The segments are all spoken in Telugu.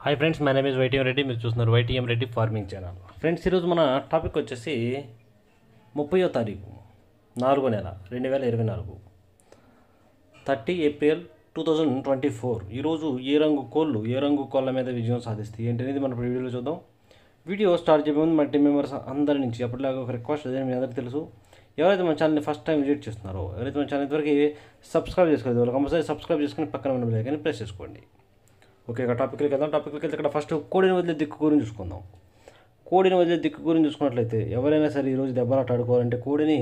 Hi friends, my name is YTM Reddy. మీరు చూస్తున్నారు YTM Reddy farming channel. Friends, ఈరోజు మన టాపిక్ వచ్చేసి 30వ తారీఖు 4వ నెల 2024, 30 ఏప్రిల్ 2024. ఈరోజు ఏ రంగు కోళ్ళ మీద విజయం సాధిస్తాయి ఏంటనేది మన వీడియోలో చూద్దాం. వీడియో స్టార్ట్ చేయే ముందు మన టీం మెంబర్స్ అందరి నుంచి అప్పటిలాగా ఒక రిక్వెస్ట్, అదే మీ అందరికీ తెలుసు. ఎవరైతే మన ఛానల్ని ఫస్ట్ టైం విజిట్ చేస్తున్నారో, ఎవరైతే మన ఛానల్ ఇంతవరకు సబ్స్క్రైబ్ చేసుకోలేదు, వాళ్ళు కంపల్సరీ సబ్స్క్రైబ్ చేసుకుని పక్కన ఉన్న బెల్ ఐకాన్ని ప్రెస్ చేసుకోండి. ఓకే, ఇక టాపిక్లోకి వెళ్దాం. టాపిక్లోకి వెళ్తే ఇక్కడ ఫస్ట్ కోడిని వదిలే దిక్కు గురించి చూసుకుందాం. కోడిని వదిలే దిక్కు గురించి చూసుకున్నట్లయితే, ఎవరైనా సరే ఈరోజు దెబ్బలాట ఆడుకోవాలంటే కోడిని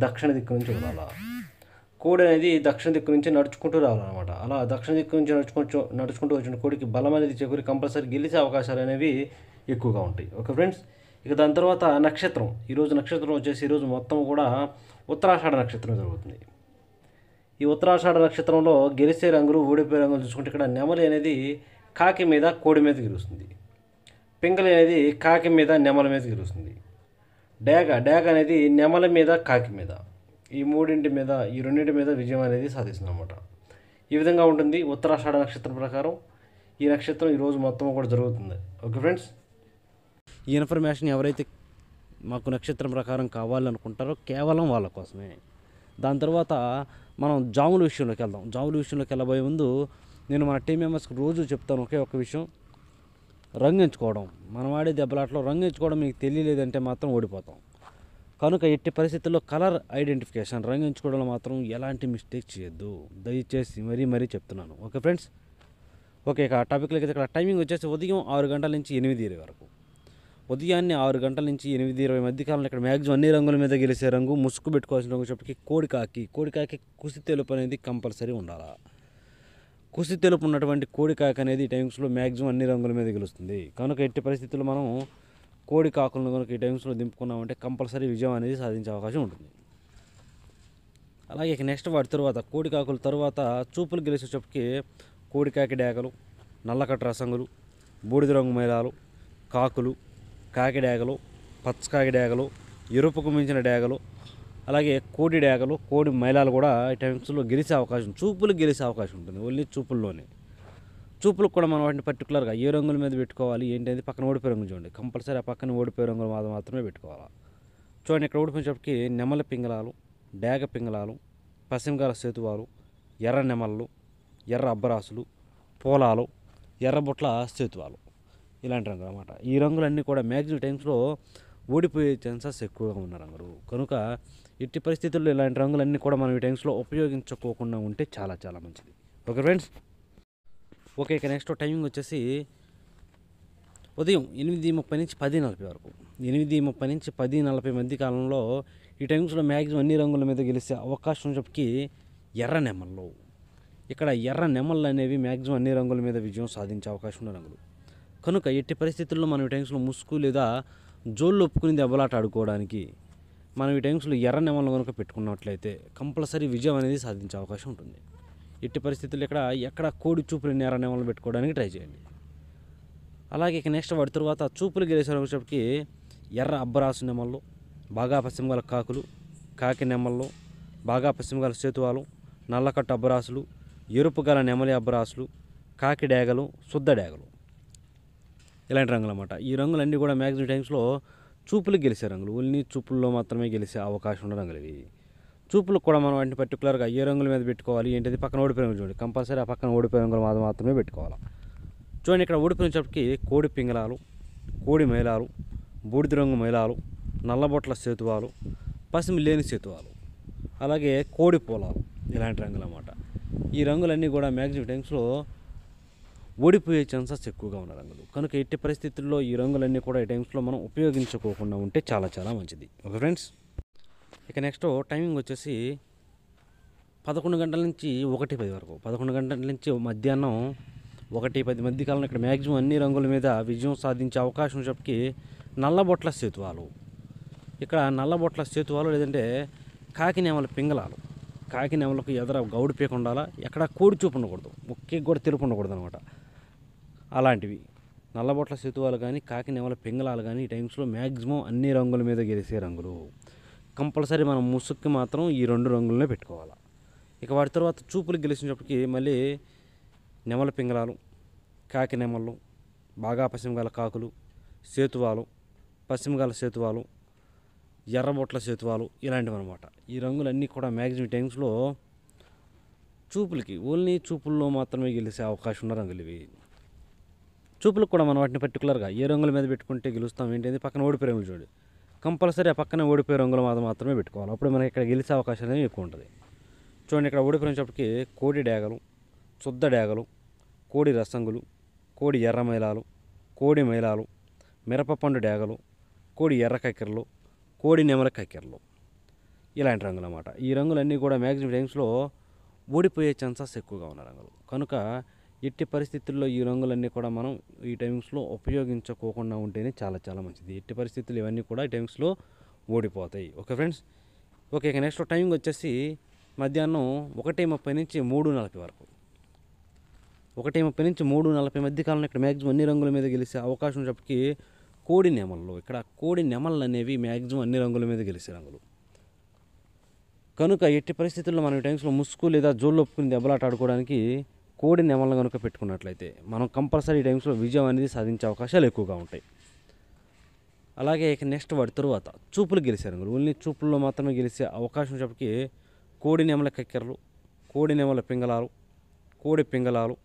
దక్షిణ దిక్కు నుంచి వదలాలి. కోడి అనేది దక్షిణ దిక్కు నుంచి నడుచుకుంటూ రావాలన్నమాట. అలా దక్షిణ దిక్కు నుంచి నడుచుకుంటూ వచ్చిన కోడికి బలం అనేది చేకూరి కంపల్సరీ గెలిచే అవకాశాలు అనేవి ఎక్కువగా ఉంటాయి. ఓకే ఫ్రెండ్స్, ఇక దాని తర్వాత నక్షత్రం. ఈరోజు నక్షత్రం వచ్చేసి ఈరోజు మొత్తం కూడా ఉత్తరాషాఢ నక్షత్రం జరుగుతుంది. ఈ ఉత్తరాషాఢ నక్షత్రంలో గెలిచే రంగులు, ఓడిపోయే రంగులు చూసుకుంటే ఇక్కడ నెమలి అనేది కాకి మీద కోడి మీద గెలుస్తుంది. పింగళి అనేది కాకి మీద నెమల మీద గెలుస్తుంది. డేగ అనేది నెమల మీద కాకి మీద, ఈ రెండింటి మీద విజయం అనేది సాధిస్తుంది అన్నమాట. ఈ విధంగా ఉంటుంది ఉత్తరాషాఢ నక్షత్రం ప్రకారం. ఈ నక్షత్రం ఈరోజు మొత్తం కూడా జరుగుతుంది. ఓకే ఫ్రెండ్స్, ఈ ఇన్ఫర్మేషన్ ఎవరైతే మాకు నక్షత్రం ప్రకారం కావాలనుకుంటారో కేవలం వాళ్ళ కోసమే. దాని తర్వాత మనం జాముల విషయంలోకి వెళ్దాం. జాముల విషయంలోకి వెళ్ళబోయే ముందు నేను మన టీం మెంబర్స్కి రోజు చెప్తాను ఒకే ఒక విషయం: రంగు ఎంచుకోవడం. మనం ఆడే దెబ్బలాట్లో రంగు ఎంచుకోవడం మీకు తెలియలేదంటే మాత్రం ఓడిపోతాం. కనుక ఎట్టి పరిస్థితుల్లో కలర్ ఐడెంటిఫికేషన్, రంగు ఎంచుకోవడంలో మాత్రం ఎలాంటి మిస్టేక్ చేయొద్దు, దయచేసి మరీ చెప్తున్నాను. ఓకే ఫ్రెండ్స్, ఓకే, ఇక టాపిక్లోకి అయితే ఇక్కడ టైమింగ్ వచ్చేసి ఉదయం 6 గంటల నుంచి 8:20 వరకు. ఉదయాన్నే 6 గంటల నుంచి 8:20 మధ్యకాలంలో ఇక్కడ మ్యాక్సిమం అన్ని రంగుల మీద గెలిచే రంగు, ముసుగు పెట్టుకోవాల్సిన రంగు చెప్పి కోడికాకి కుసి తెలుపు అనేది కంపల్సరీ ఉండాలి. కుసి తెలుపు ఉన్నటువంటి కోడికాకి అనేది ఈ టైమ్స్లో మ్యాక్సిమం అన్ని రంగుల మీద గెలుస్తుంది. కనుక ఎట్టి పరిస్థితుల్లో మనం కోడి కాకులను కనుక ఈ టైమ్స్లో దింపుకున్నామంటే కంపల్సరీ విజయం అనేది సాధించే అవకాశం ఉంటుంది. అలాగే ఇక నెక్స్ట్ వాటి తర్వాత కోడి కాకుల తర్వాత చూపులు గెలిచేటప్పటికి కోడికాకి డేగలు, నల్లకట్ట రసంగులు, బూడిద రంగు మైలాలు, కాకులు, కాకి డేగలు, పచ్చకాకి డేగలు, ఎరుపుకు మించిన డేగలు, అలాగే కోడి డేగలు, కోడి మైలాలు కూడా ఈ టైమ్స్లో గెలిచే అవకాశం, చూపులకు గెలిచే అవకాశం ఉంటుంది. ఓన్లీ చూపుల్లోనే. చూపులకు కూడా మనం వాటిని పర్టికులర్గా ఏ రంగుల మీద పెట్టుకోవాలి ఏంటనేది పక్కన ఓడిపోయే రంగు చూడండి. కంపల్సరీ ఆ పక్కన ఓడిపోయే రంగులు మాత్రమే పెట్టుకోవాలి. చూడండి, ఇక్కడ ఓడిపోయినప్పటికీ నెమల పింగళాలు, డేగ పింగళాలు, పశ్చిమగాల సేతువాలు, ఎర్ర నెమళ్ళు, ఎర్ర అబ్బరాసులు, పోలాలు, ఎర్రబొట్ల సేతువాలు, ఇలాంటి రంగులు అన్నమాట. ఈ రంగులన్నీ కూడా మ్యాక్సిమం టైమ్స్లో ఓడిపోయే ఛాన్సెస్ ఎక్కువగా ఉన్న రంగులు. కనుక ఎట్టి పరిస్థితుల్లో ఇలాంటి రంగులన్నీ కూడా మనం ఈ టైమ్స్లో ఉపయోగించుకోకుండా ఉంటే చాలా మంచిది. ఓకే ఫ్రెండ్స్, ఓకే, ఇక నెక్స్ట్ టైమింగ్ వచ్చేసి ఉదయం 8:30 నుంచి 10:40 వరకు. 8:30 నుంచి 10:40 మధ్య కాలంలో ఈ టైమ్స్లో మ్యాక్సిమం అన్ని రంగుల మీద గెలిచే అవకాశం చెప్పి ఎర్ర నెమళ్ళు. ఇక్కడ ఎర్ర నెమళ్ళు అనేవి మ్యాక్సిమం అన్ని రంగుల మీద విజయం సాధించే అవకాశం ఉన్న రంగులు. కనుక ఎట్టి పరిస్థితుల్లో మనం ఈ టైమ్స్లో ముసుగు లేదా జోళ్ళు ఒప్పుకుని దెబ్బలాట ఆడుకోవడానికి మనం ఈ టైమ్స్లో ఎర్ర నెమళ్ళు కనుక పెట్టుకున్నట్లయితే కంపల్సరీ విజయం అనేది సాధించే అవకాశం ఉంటుంది. ఎట్టి పరిస్థితుల్లో ఎక్కడ కోడి చూపులు ఎర్ర నెమళ్ళు పెట్టుకోవడానికి ట్రై చేయండి. అలాగే ఇక నెక్స్ట్ వాటి తర్వాత చూపులు గెలిచేటప్పటికి ఎర్ర అబ్బరాసు నెమళ్ళు, బాగా పశ్చిమగాల కాకులు, కాకి నెమళ్ళు, బాగా పశ్చిమగాల సేతువాలు, నల్లకట్టు అబ్బరాసులు, ఎరుపు గల నెమలి అబ్బరాసులు, కాకి డేగలు, శుద్ధ డేగలు, ఇలాంటి రంగులు అన్నమాట. ఈ రంగులన్నీ కూడా మ్యాక్సిమం టైమ్స్లో చూపులకు గెలిచే రంగులు, ఓన్లీ చూపుల్లో మాత్రమే గెలిచే అవకాశం ఉన్న రంగులు ఇవి. చూపులకు కూడా మనం వాటిని పర్టికులర్గా ఏ రంగుల మీద పెట్టుకోవాలి ఏంటిది పక్కన ఓడిపోయే రంగులు చూడండి. కంపల్సరీ ఆ పక్కన ఓడిపోయే రంగులు మాత్రమే పెట్టుకోవాలి. చూడండి, ఇక్కడ ఓడిపోయినప్పటికీ కోడి పింగళాలు, కోడి మైలాలు, బూడిద రంగు మైలాలు, నల్లబొట్ల సేతువాలు, పసిమి లేని సేతువాలు, అలాగే కోడి పోలాలు, ఇలాంటి రంగులు అన్నమాట. ఈ రంగులన్నీ కూడా మ్యాక్సిమం టైమ్స్లో ఓడిపోయే ఛాన్సెస్ ఎక్కువగా ఉన్న రంగులు. కనుక ఎట్టి పరిస్థితుల్లో ఈ రంగులన్నీ కూడా ఈ టైమ్స్లో మనం ఉపయోగించుకోకుండా ఉంటే చాలా మంచిది. ఓకే ఫ్రెండ్స్, ఇక నెక్స్ట్ టైమింగ్ వచ్చేసి 11 గంటల నుంచి 1:10 వరకు. 11 గంటల నుంచి మధ్యాహ్నం 1:10 మధ్య కాలంలో ఇక్కడ మ్యాక్సిమం అన్ని రంగుల మీద విజయం సాధించే అవకాశం చెప్పి నల్లబొట్ల సేతువాలు. ఇక్కడ నల్లబొట్ల సేతువాలు లేదంటే కాకి నెమల పింగళాలు. కాకి నెమలకు ఎదర గౌడు పీక ఉండాలా, ఎక్కడ కోడి చూపు ఉండకూడదు, ముఖ్యంగా కూడా తెలుపు ఉండకూడదు అనమాట. అలాంటివి నల్లబొట్ల సేతువాలు కానీ కాకి నెమల పింగళాలు కానీ ఈ టైమ్స్లో మ్యాక్సిమం అన్ని రంగుల మీద గెలిచే రంగులు. కంపల్సరీ మనం ముసుగుకి మాత్రం ఈ 2 రంగులనే పెట్టుకోవాలి. ఇక వాటి తర్వాత చూపులు గెలిచినప్పటికీ మళ్ళీ నెమల పింగళాలు, కాకి నెమళ్ళు, బాగా పశ్చిమగల కాకులు, సేతువాలు, పశ్చిమగల సేతువాలు, ఎర్రబొట్ల సేతువాలు ఇలాంటివి అనమాట. ఈ రంగులన్నీ కూడా మ్యాక్సిమం టైమ్స్లో చూపులకి ఓన్లీ చూపుల్లో మాత్రమే గెలిచే అవకాశం ఉన్న రంగులు ఇవి. చూపులకు కూడా మనం వాటిని పర్టికులర్గా ఏ రంగుల మీద పెట్టుకుంటే గెలుస్తాం ఏంటి పక్కన ఓడిపోయే రంగులు చూడండి. కంపల్సరీ ఆ పక్కన ఓడిపోయే రంగుల మీద మాత్రమే పెట్టుకోవాలి. అప్పుడు మనకి ఇక్కడ గెలిచే అవకాశం అనేది ఎక్కువ ఉంటుంది. చూడండి, ఇక్కడ ఓడిపోయినప్పటికీ కోడి డేగలు, శుద్ధ డేగలు, కోడి రసంగులు, కోడి ఎర్ర మైలాలు, కోడి మైలాలు, మిరపపండు డేగలు, కోడి ఎర్ర కక్కెరలు, కోడి నెమల కక్కెరలు ఇలాంటి రంగులు అన్నమాట. ఈ రంగులన్నీ కూడా మ్యాక్సిమం టైమ్స్లో ఓడిపోయే ఛాన్సెస్ ఎక్కువగా ఉన్న రంగులు. కనుక ఎట్టి పరిస్థితుల్లో ఈ రంగులన్నీ కూడా మనం ఈ టైమ్స్లో ఉపయోగించుకోకుండా ఉంటేనే చాలా చాలా మంచిది. ఎట్టి పరిస్థితులు ఇవన్నీ కూడా ఈ టైమ్స్లో ఓడిపోతాయి. Okay friends. ఓకే, ఇక నెక్స్ట్ టైమింగ్ వచ్చేసి మధ్యాహ్నం 1:30 నుంచి 3:40 వరకు. 1:30 నుంచి 3:40 మధ్య కాలంలో ఇక్కడ మ్యాక్సిమం అన్ని రంగుల మీద గెలిచే అవకాశం ఉన్నప్పటికీ కోడి నెమళ్ళు, ఇక్కడ కోడి నెమళ్ళు అనేవి మ్యాక్సిమం అన్ని రంగుల మీద గెలిచే రంగులు. కనుక ఎట్టి పరిస్థితుల్లో మనం ఈ టైమ్స్లో ముసుగు లేదా జోళ్ళు ఒప్పుకుని దెబ్బలాట ఆడుకోవడానికి కోడి నెమలను కనుక పెట్టుకున్నట్లయితే మనం కంపల్సరీ టైమ్స్లో విజయం అనేది సాధించే అవకాశాలు ఎక్కువగా ఉంటాయి. అలాగే ఇక నెక్స్ట్ వాటి తరువాత చూపులు గెలిచే రంగులు, ఓన్లీ చూపుల్లో మాత్రమే గెలిచే అవకాశం ఉన్నప్పటికీ కోడి నెమల కక్కెరలు, కోడి నెమల పింగళాలు, కోడి పింగళాలు,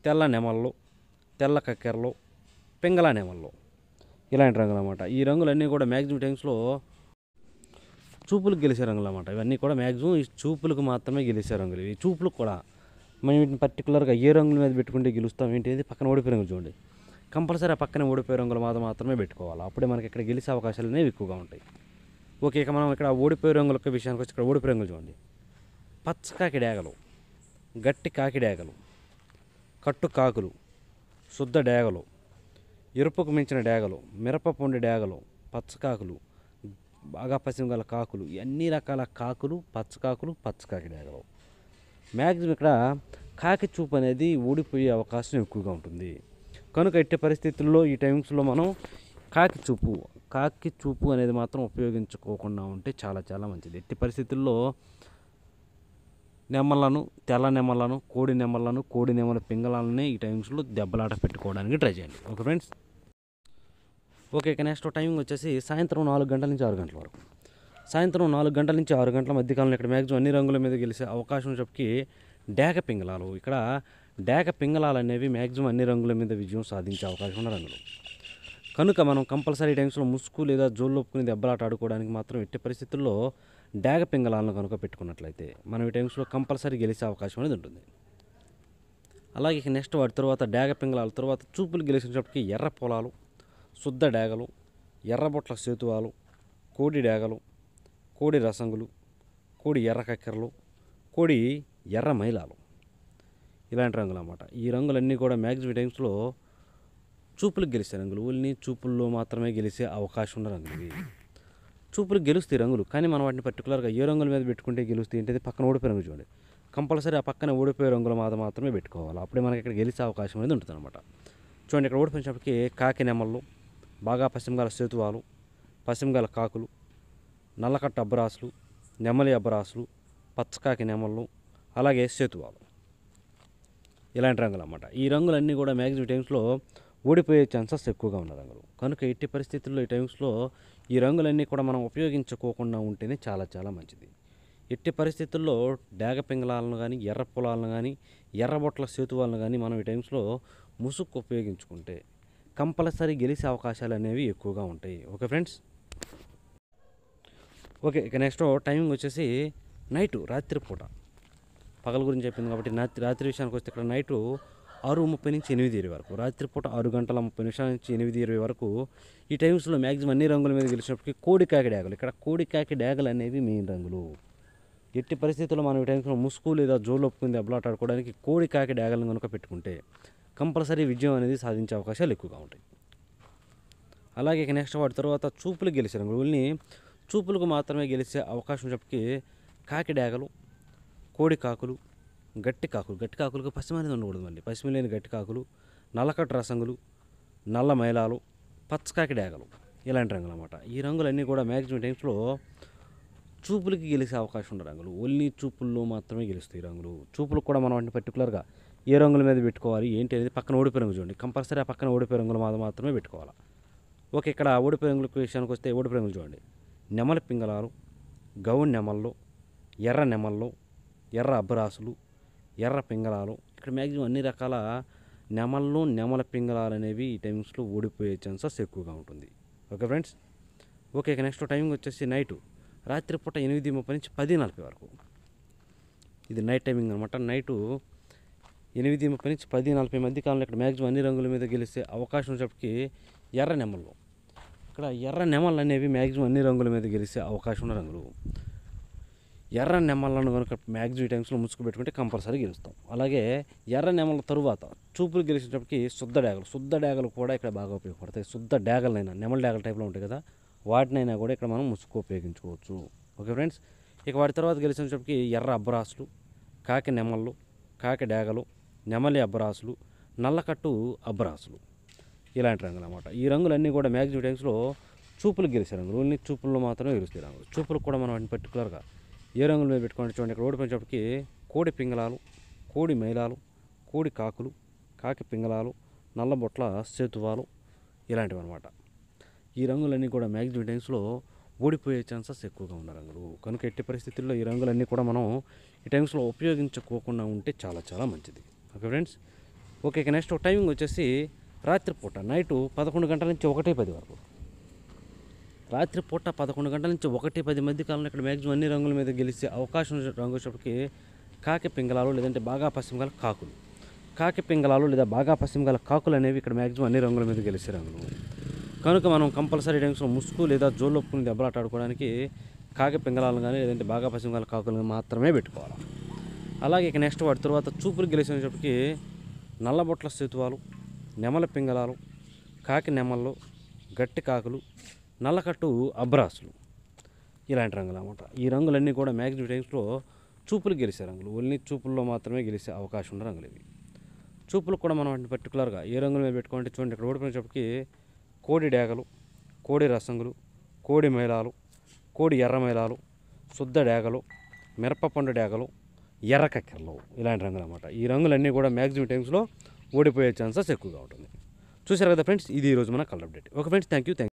తెల్ల నెమళ్ళు, తెల్ల కక్కెరలు, పింగళ నెమళ్ళు ఇలాంటి రంగులు అన్నమాట. ఈ రంగులన్నీ కూడా మ్యాక్సిమం టైమ్స్లో చూపులకు గెలిచే రంగులు అన్నమాట. ఇవన్నీ కూడా మ్యాక్సిమం ఈ చూపులకు మాత్రమే గెలిచే రంగులు. ఈ చూపులకు కూడా మనం వీటిని పర్టికులర్గా ఏ రంగుల మీద పెట్టుకుంటే గెలుస్తాం ఏంటి పక్కన ఓడిపోయే రంగులు చూడండి. కంపల్సరీ ఆ పక్కన ఓడిపోయే రంగులు మాత్రమే పెట్టుకోవాలి. అప్పుడే మనకి ఇక్కడ గెలిచే అవకాశాలు అనేవి ఎక్కువగా ఉంటాయి. ఓకే, ఇక మనం ఇక్కడ ఓడిపోయే రంగుల విషయానికి వచ్చి ఇక్కడ ఓడిపోయే రంగులు చూడండి. పచ్చ కాకి డేగలు, గట్టి కాకి డేగలు, కట్టు కాకులు, శుద్ధ డేగలు, ఎరుపుకు మించిన డేగలు, మిరపపొండి డేగలు, పచ్చకాకులు, బాగా పశ్చిమగల కాకులు, అన్ని రకాల కాకులు, పచ్చకాకులు, పచ్చకాకి డేగలు. మ్యాక్సిమం ఇక్కడ కాకి చూపు అనేది ఓడిపోయే అవకాశం ఎక్కువగా ఉంటుంది. కనుక ఎట్టి పరిస్థితుల్లో ఈ టైమ్స్లో మనం కాకి చూపు అనేది మాత్రం ఉపయోగించుకోకుండా ఉంటే చాలా చాలా మంచిది. ఎట్టి పరిస్థితుల్లో నెమలను, తెల్ల నెమలను, కోడి నెమలను, కోడి నెమల పింగళాలని ఈ టైమ్స్లో దెబ్బలాట పెట్టుకోవడానికి ట్రై చేయండి. Okay friends. ఓకే, ఇక నెక్స్ట్ టైమింగ్ వచ్చేసి సాయంత్రం 4 గంటల నుంచి 6 గంటల వరకు. సాయంత్రం 4 గంటల నుంచి 6 గంటల మధ్యకాలంలో ఇక్కడ మ్యాక్సిమం అన్ని రంగుల మీద గెలిచే అవకాశం చెప్పి డేగ పింగళాలు. ఇక్కడ డేగ పింగళాలు అనేవి మ్యాక్సిమం అన్ని రంగుల మీద విజయం సాధించే అవకాశం ఉన్న రంగులు. కనుక మనం కంపల్సరీ టైమ్స్లో ముసుగు లేదా జోళ్ళు ఒప్పుకుని దెబ్బలాట ఆడుకోవడానికి మాత్రం ఎట్టి పరిస్థితుల్లో డేగ పింగళాలను కనుక పెట్టుకున్నట్లయితే మనం ఈ టైమ్స్లో కంపల్సరీ గెలిచే అవకాశం అనేది ఉంటుంది. అలాగే ఇక నెక్స్ట్ వాటి తర్వాత డేగ పింగళాల తర్వాత చూపులు గెలిచినప్పటికీ ఎర్ర పొలాలు, శుద్ధ డేగలు, ఎర్రబొట్ల సేతువాలు, కోడి డేగలు, కోడి రసంగులు, కోడి ఎర్ర కక్కెరలు, కోడి ఎర్ర మైలాలు ఇలాంటి రంగులు అన్నమాట. ఈ రంగులన్నీ కూడా మ్యాక్సిమం టైమ్స్లో చూపులకు గెలిచే రంగులు, ఓన్లీ చూపుల్లో మాత్రమే గెలిచే అవకాశం ఉన్న రంగులు ఇవి. చూపులకు గెలుస్తాయి రంగులు, కానీ మనం వాటిని పర్టికులర్గా ఏ రంగుల మీద పెట్టుకుంటే గెలుస్తాయి ఏంటంటే పక్కన ఓడిపోయే రంగులు చూడండి. కంపల్సరీ ఆ పక్కన ఓడిపోయే రంగుల మీద మాత్రమే పెట్టుకోవాలి. అప్పుడే మనకి ఇక్కడ గెలిచే అవకాశం అనేది ఉంటుంది అనమాట. చూడండి, ఇక్కడ ఓడిపోయినప్పటికీ కాకి నెమళ్ళు, బాగా పశ్చిమగల సేతువాలు, పశ్చిమగల కాకులు, నల్లకట్ట అబ్బరాసులు, నెమలి అబ్బరాసులు, పచ్చకాకి నెమళ్ళు, అలాగే సేతువాలు ఇలాంటి రంగులు అన్నమాట. ఈ రంగులన్నీ కూడా మ్యాక్సిమం టైమ్స్లో ఓడిపోయే ఛాన్సెస్ ఎక్కువగా ఉన్న రంగులు. కనుక ఎట్టి పరిస్థితుల్లో ఈ టైమ్స్లో ఈ రంగులన్నీ కూడా మనం ఉపయోగించుకోకుండా ఉంటేనే చాలా చాలా మంచిది. ఎట్టి పరిస్థితుల్లో డేగ పింగళాలను కానీ, ఎర్ర పొలాలను కానీ, ఎర్రబొట్ల సేతువాలను కానీ మనం ఈ టైమ్స్లో ముసుగు ఉపయోగించుకుంటే కంపల్సరీ గెలిచే అవకాశాలు అనేవి ఎక్కువగా ఉంటాయి. Okay friends. ఓకే, ఇక నెక్స్ట్ టైమింగ్ వచ్చేసి రాత్రిపూట. పగల గురించి చెప్పింది కాబట్టి రాత్రి విషయానికి వస్తే ఇక్కడ నైటు 6:30 నుంచి 8:20 వరకు, రాత్రిపూట 6 గంటల 30 నిమిషాల నుంచి 8:20 వరకు ఈ టైమ్స్లో మ్యాక్సిమం అన్ని రంగుల మీద గెలిచినప్పటికీ కోడికాకి డేగలు. ఇక్కడ కోడికాకి డేగలు అనేవి మెయిన్ రంగులు. ఎట్టి పరిస్థితుల్లో మనం ఈ టైమ్స్లో ముసుగు లేదా జోలు ఒప్పుకుని దెబ్బలాట ఆడుకోవడానికి కోడికాకి డేగలను కనుక పెట్టుకుంటే కంపల్సరీ విజయం అనేది సాధించే అవకాశాలు ఎక్కువగా ఉంటాయి. అలాగే ఇక నెక్స్ట్ వాటి తర్వాత చూపులు గెలిచే రంగులు, ఓన్లీ చూపులకు మాత్రమే గెలిచే అవకాశం చెప్పి కాకి డేగలు, కోడి కాకులు, గట్టి కాకులకు పశ్చిమ అనేది ఉండకూడదు అండి. పశ్చిమ లేని గట్టి కాకులు, నల్లకట్టు రసంగులు, నల్ల మైలాలు, పచ్చకాకి డేగలు ఇలాంటి రంగులు అన్నమాట. ఈ రంగులన్నీ కూడా మ్యాక్సిమం టైమ్స్లో చూపులకి గెలిచే అవకాశం ఉన్న రంగులు, ఓన్లీ చూపుల్లో మాత్రమే గెలుస్తాయి రంగులు. చూపులకు కూడా మనం వాటిని పర్టికులర్గా ఏ రంగుల మీద పెట్టుకోవాలి ఏంటి అనేది పక్కన ఓడిపోయే రంగు చూడండి. కంపల్సరీ ఆ పక్కన ఓడిపోయే రంగులు మాత్రమే పెట్టుకోవాలి. ఓకే, ఇక్కడ ఓడిపోయే రంగుల విషయానికి వస్తే ఓడిపోయే రంగులు చూడండి. నెమలి పింగళాలు, గౌన్ నెమళ్ళు, ఎర్ర నెమళ్ళు, ఎర్ర అబ్బరాసులు, ఎర్ర పింగళాలు. ఇక్కడ మ్యాక్సిమం అన్ని రకాల నెమళ్ళు, నెమల పింగళాలు అనేవి ఈ టైమింగ్స్లో ఓడిపోయే ఛాన్సెస్ ఎక్కువగా ఉంటుంది. Okay friends. ఓకే, ఇక నెక్స్ట్ టైమింగ్ వచ్చేసి నైటు రాత్రిపూట 8:30 నుంచి 10:40 వరకు. ఇది నైట్ టైమింగ్ అనమాట. నైటు 8:30 నుంచి 10:40 మధ్య కాలంలో ఇక్కడ మ్యాక్సిమం అన్ని రంగుల మీద గెలిస్తే అవకాశం వచ్చేప్పటికి ఎర్ర నెమళ్ళు. ఇక్కడ ఎర్ర నెమళ్ళు అనేవి మ్యాక్సిమం అన్ని రంగుల మీద గెలిస్తే అవకాశం ఉన్న రంగులు. ఎర్ర నెమళ్ళను కనుక మ్యాక్సిమం ఈ టైమ్స్లో ముసుగు పెట్టుకుంటే కంపల్సరీ గెలుస్తాం. అలాగే ఎర్ర నెమళ్ళ తరువాత చూపులు గెలిచేటప్పటికి శుద్ధ డేగలు కూడా ఇక్కడ బాగా ఉపయోగపడతాయి. శుద్ధ డేగలనైనా నెమల డేగల టైప్లో ఉంటాయి కదా, వాటినైనా కూడా ఇక్కడ మనం ముసుగు ఉపయోగించుకోవచ్చు. Okay friends. ఇక వాటి తర్వాత గెలిచేటప్పటికి ఎర్ర అబ్బరాసులు, కాకి నెమళ్ళు, కాకి డేగలు, నెమలి అబ్బరాసులు, నల్లకట్టు అబ్బరాసులు, ఇలాంటి రంగులు అన్నమాట. ఈ రంగులన్నీ కూడా మ్యాక్సిమం టైమ్స్లో చూపులు గెలిచే రంగులు. ఓన్లీ చూపుల్లో మాత్రమే గెలుస్తాయి రంగులు. చూపులకు కూడా మనం వాటిని పర్టికులర్గా ఏ రంగుల మీద పెట్టుకోండి చూడండి. ఇక్కడ ఓడిపోయినప్పటికీ కోడి పింగళాలు, కోడి మైలాలు, కోడి కాకులు, కాకి పింగళాలు, నల్లబొట్ల సేతువాలు, ఇలాంటివి అనమాట. ఈ రంగులన్నీ కూడా మ్యాక్సిమం టైమ్స్లో ఓడిపోయే ఛాన్సెస్ ఎక్కువగా ఉన్న రంగులు. కనుక ఎట్టి పరిస్థితుల్లో ఈ రంగులన్నీ కూడా మనం ఈ టైమ్స్లో ఉపయోగించుకోకుండా ఉంటే చాలా చాలా మంచిది. Okay friends. ఓకే, ఇక నెక్స్ట్ టైమింగ్ వచ్చేసి రాత్రిపూట నైటు 11 గంటల నుంచి 1:10 వరకు. రాత్రిపూట 11 గంటల నుంచి 1:10 మధ్య కాలంలో ఇక్కడ మ్యాక్సిమం అన్ని రంగుల మీద గెలిచే అవకాశం రంగు వచ్చేప్పటికి కాకి పింగళాలు లేదంటే బాగా పశ్చిమగల కాకులు. కాకి పింగళాలు లేదా బాగా పశ్చిమగల కాకులు అనేవి ఇక్కడ మ్యాక్సిమం అన్ని రంగుల మీద గెలిచే రంగులు. కనుక మనం కంపల్సరీ టైమ్స్లో ముసుగు లేదా జోళ్ళొప్పుకుని దెబ్బలాట ఆడుకోవడానికి కాకి పింగళాలను కానీ లేదంటే బాగా పశ్చిమగల కాకులను మాత్రమే పెట్టుకోవాలి. అలాగే ఇక నెక్స్ట్ వాటి తర్వాత చూపులు గెలిచేటప్పటికి నల్లబొట్ల సేతువాలు, నెమల పింగళాలు, కాకి నెమళ్ళు, గట్టి కాకులు, నల్లకట్టు అబ్రాసులు, ఇలాంటి రంగులు అన్నమాట. ఈ రంగులన్నీ కూడా మ్యాక్సిమం టైమ్స్లో చూపులు గెలిచే రంగులు. ఓన్లీ చూపుల్లో మాత్రమే గెలిచే అవకాశం ఉన్న రంగులు ఇవి. చూపులు కూడా మనం వాటిని పర్టికులర్గా ఏ రంగుల మీద పెట్టుకోవాలంటే చూడండి. ఇక్కడ ఓడిపోయినప్పటికీ కోడి డేగలు, కోడి రసంగులు, కోడి మైలాలు, కోడి ఎర్ర మైలాలు, శుద్ధ డేగలు, మిరపపండు డేగలు, ఎర్ర కక్కెరలు, ఇలాంటి రంగులు అన్నమాట. ఈ రంగులన్నీ కూడా మ్యాక్సిమం టైమ్స్లో ఓడిపోయే ఛాన్సెస్ ఎక్కువగా ఉంటుంది. చూసారు కదా ఫ్రెండ్స్, ఇది ఈరోజు మన colour update. Okay friends, thank you.